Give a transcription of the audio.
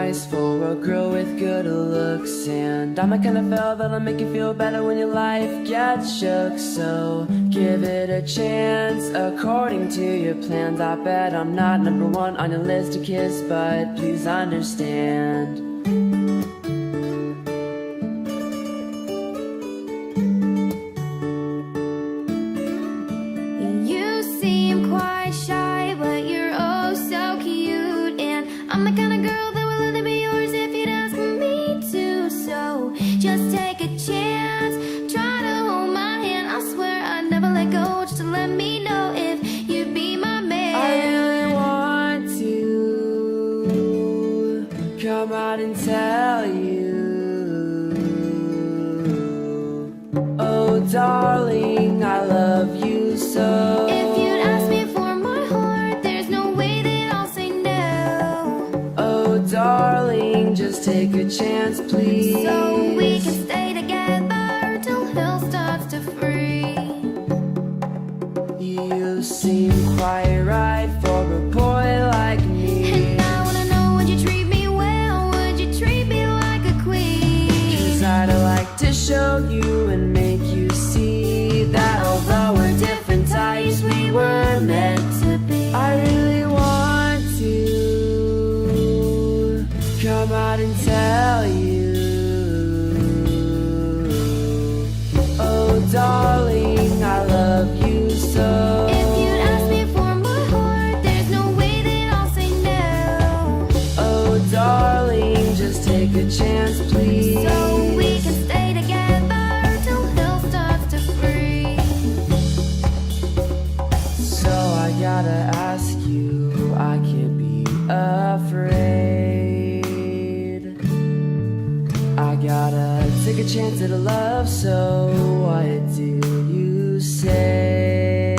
price for a girl with good looks. And I'm the kind of fella that'll make you feel better when your life gets shook. So give it a chance according to your plans. I bet I'm not number one on your list to kiss, but please understand. You seem quite shy, but you're oh so cute. And I'm the kind of girl that will only be yours if you'd ask me to. So just take a chance, try to hold my hand. I swear I'd never let go, just to let me know if you'd be my man. I really want to come out and tell you, oh darling, I love you so. If you'd ask me for my heart, there's no way that I'll say no. Oh darling, just take a chance please, So we can stay together till hell starts to freeze. You seem quite right for a boy like me. And I wanna know, would you treat me well? Would you treat me like a queen? 'Cause I'd like to show you and make you see that although we're different types, we were meant to be. I really want to come out and tell you, oh darling, I love you so. If you'd ask me for my heart, there's no way that I'll say no. Oh darling, just take a chance please, So we can stay together till hell starts to freeze. So I gotta ask you, I can't be afraid. I gotta take a chance at a love, so what do you say?